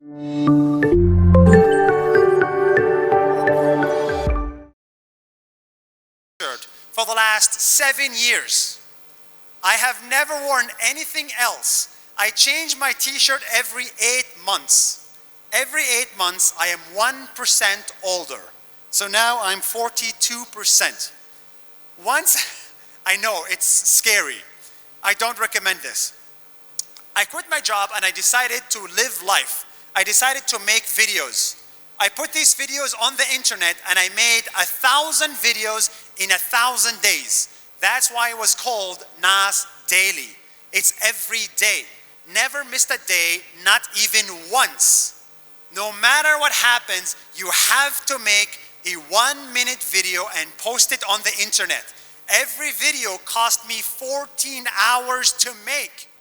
For the last 7 years, I have never worn anything else. I change my t-shirt every 8 months. Every 8 months, I am 1% older. So now I'm 42%. Once, I know it's scary. I don't recommend this. I quit my job and I decided to live life. I decided to make videos. I put these videos on the internet and I made 1,000 videos in 1,000 days. That's why it was called Nas Daily. It's every day. Never missed a day, not even once. No matter what happens, you have to make a 1-minute video and post it on the internet. Every video cost me 14 hours to make.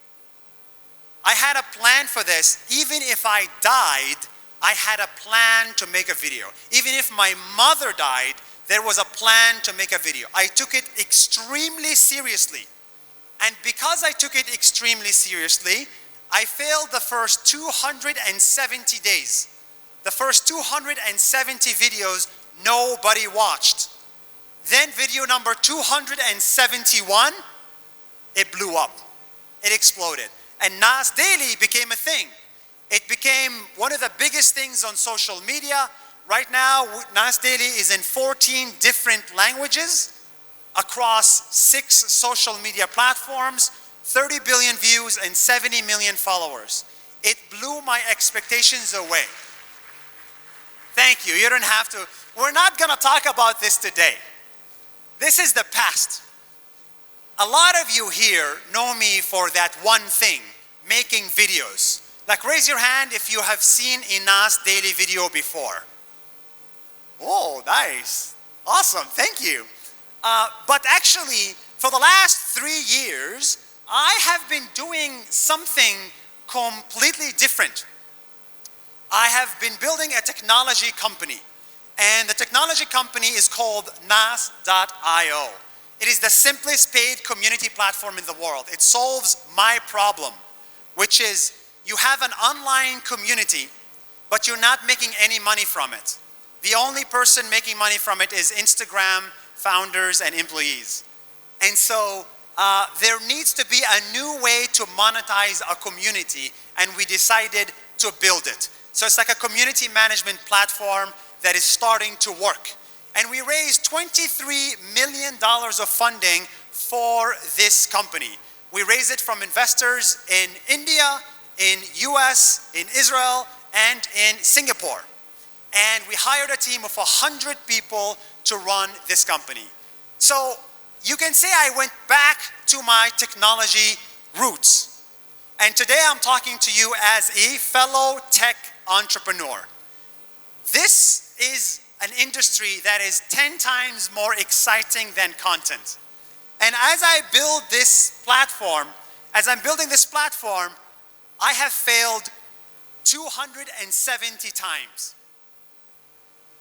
I had a plan for this. Even if I died, I had a plan to make a video. Even if my mother died, there was a plan to make a video. I took it extremely seriously. And because I took it extremely seriously, I failed the first 270 days. The first 270 videos, nobody watched. Then video number 271, it blew up. It exploded. And Nas Daily became a thing. It became one of the biggest things on social media. Right now, Nas Daily is in 14 different languages across 6 social media platforms, 30 billion views and 70 million followers. It blew my expectations away. Thank you. You don't have to. We're not going to talk about this today. This is the past. A lot of you here know me for that one thing, making videos. Like, raise your hand if you have seen a Nas Daily video before. Oh, nice. Awesome. Thank you. But actually, for the last 3 years, I have been doing something completely different. I have been building a technology company. And the technology company is called Nas.io. It is the simplest paid community platform in the world. It solves my problem, which is you have an online community, but you're not making any money from it. The only person making money from it is Instagram founders and employees. And so there needs to be a new way to monetize a community, and we decided to build it. So it's like a community management platform that is starting to work. And we raised $23 million of funding for this company. We raised it from investors in India, in US, in Israel, and in Singapore. And we hired a team of 100 people to run this company. So you can say I went back to my technology roots. And today I'm talking to you as a fellow tech entrepreneur. This is an industry that is 10 times more exciting than content. And as I build this platform, as I'm building this platform, I have failed 270 times.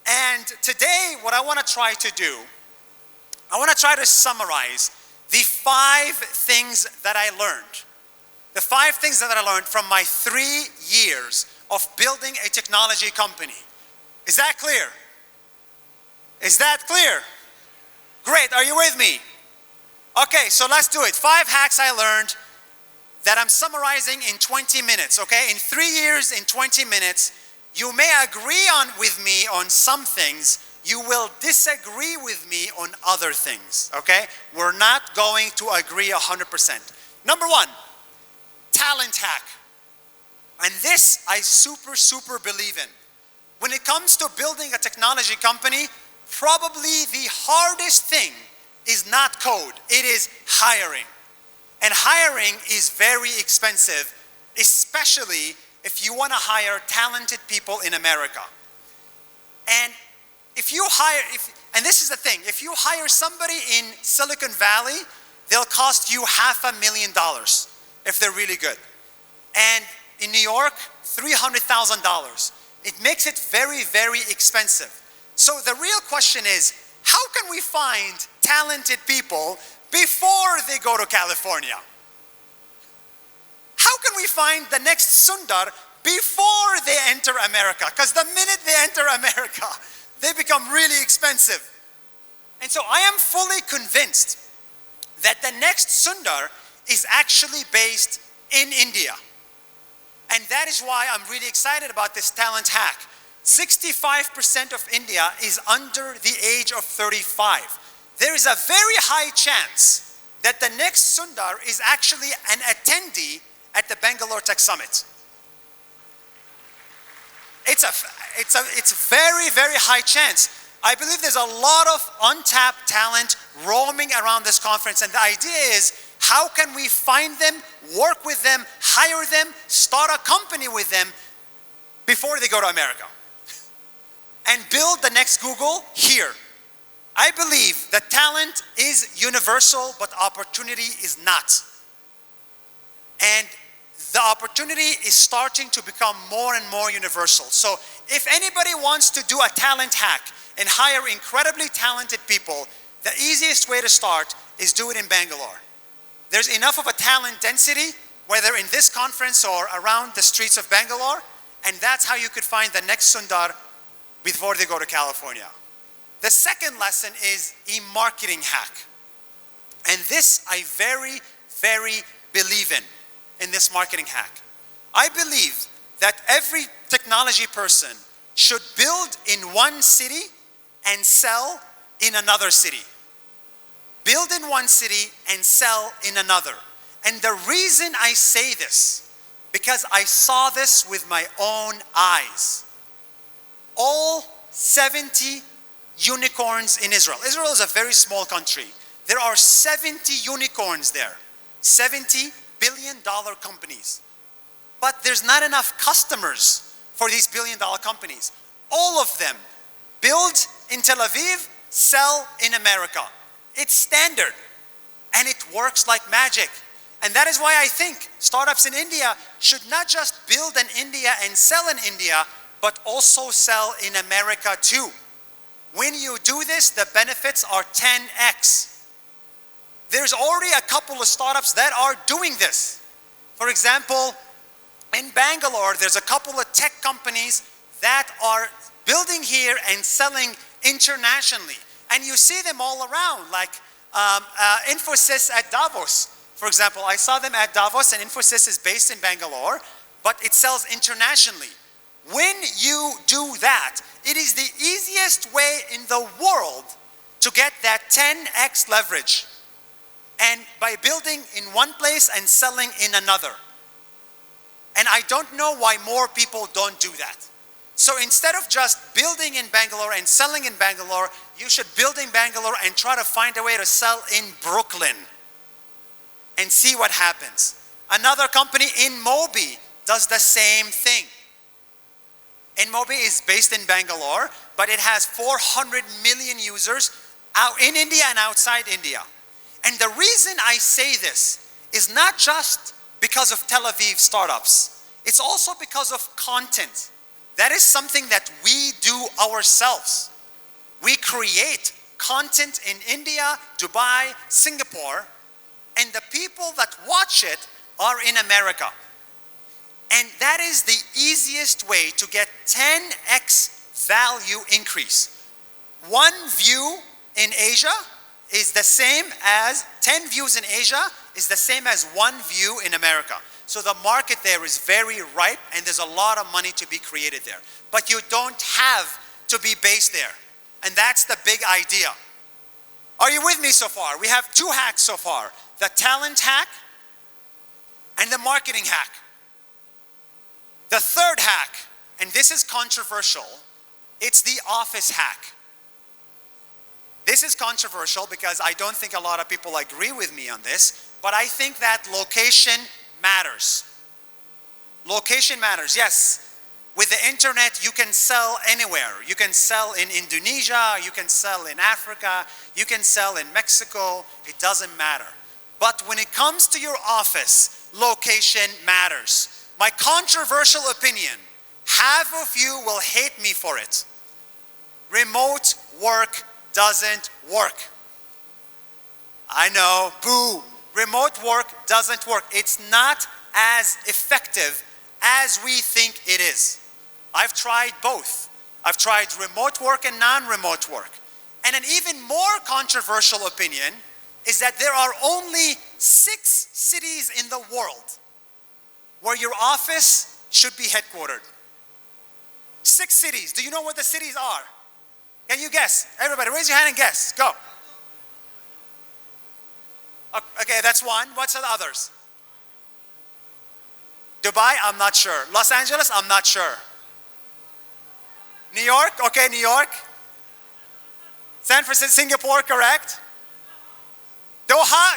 And today, what I want to try to do, I want to try to summarize the 5 things that I learned. The 5 things that I learned from my 3 years of building a technology company. Is that clear? Is that clear? Great, are you with me? Okay, so let's do it. 5 hacks I learned that I'm summarizing in 20 minutes, okay? In 3 years, in 20 minutes, you may agree with me on some things, you will disagree with me on other things, okay? We're not going to agree 100%. Number 1, talent hack. And this I super believe in. When it comes to building a technology company, probably the hardest thing is not code, it is hiring. And hiring is very expensive, especially if you want to hire talented people in America. And if you hire, and this is the thing, if you hire somebody in Silicon Valley, they'll cost you $500,000 if they're really good. And in New York, $300,000. It makes it very expensive. So the real question is, how can we find talented people before they go to California? How can we find the next Sundar before they America. Because the minute they enter America, they become really expensive. And so I am fully convinced that the next Sundar is actually based in India. And that is why I'm really excited about this talent hack. 65% of India is under the age of 35. There is a very high chance that the next Sundar is actually an attendee at the Bangalore Tech Summit. It's a very, very high chance. I believe there's a lot of untapped talent roaming around this conference, and the idea is, how can we find them, work with them, hire them, start a company with them before they go to America? And build the next Google here. I believe that talent is universal, but opportunity is not. And the opportunity is starting to become more and more universal. So if anybody wants to do a talent hack and hire incredibly talented people, the easiest way to start is do it in Bangalore. There's enough of a talent density, whether in this conference or around the streets of Bangalore, and that's how you could find the next Sundar before they go to California. The second lesson is a marketing hack. And this I very, very believe in this marketing hack. I believe that every technology person should build in one city and sell in another city. Build in one city and sell in another. And the reason I say this, because I saw this with my own eyes. All 70 unicorns in Israel. Israel is a very small country. There are 70 unicorns there. $70 billion companies. But there's not enough customers for these billion-dollar companies. All of them build in Tel Aviv, sell in America. It's standard, and it works like magic. And that is why I think startups in India should not just build in India and sell in India, but also sell in America too. When you do this, the benefits are 10x. There's already a couple of startups that are doing this. For example, in Bangalore, there's a couple of tech companies that are building here and selling internationally. And you see them all around, like Infosys at Davos. For example, I saw them at Davos, and Infosys is based in Bangalore, but it sells internationally. When you do that, it is the easiest way in the world to get that 10x leverage. And by building in one place and selling in another. And I don't know why more people don't do that. So instead of just building in Bangalore and selling in Bangalore, you should build in Bangalore and try to find a way to sell in Brooklyn and see what happens. Another company, InMobi, does the same thing. InMobi is based in Bangalore, but it has 400 million users out in India and outside India. And the reason I say this is not just because of Tel Aviv startups. It's also because of content. That is something that we do ourselves. We create content in India, Dubai, Singapore, and the people that watch it are in America. And that is the easiest way to get 10x value increase. One view in Asia is the same as 10 views in Asia is the same as one view in America. So the market there is very ripe, and there's a lot of money to be created there. But you don't have to be based there. And that's the big idea. Are you with me so far? We have two hacks so far. The talent hack and the marketing hack. The third hack, and this is controversial, it's the office hack. This is controversial because I don't think a lot of people agree with me on this, but I think that location matters. Location matters, yes. With the internet, you can sell anywhere. You can sell in Indonesia, you can sell in Africa, you can sell in Mexico, it doesn't matter. But when it comes to your office, location matters. My controversial opinion, half of you will hate me for it. Remote work doesn't work. I know, boo. Remote work doesn't work. It's not as effective as we think it is. I've tried both. I've tried remote work and non-remote work. And an even more controversial opinion is that there are only 6 cities in the world where your office should be headquartered. 6 cities. Do you know what the cities are? Can you guess? Everybody, raise your hand and guess. Go. Okay, that's one. What's the others? Dubai? I'm not sure. Los Angeles? I'm not sure. New York? Okay, New York. San Francisco, Singapore, correct? Doha?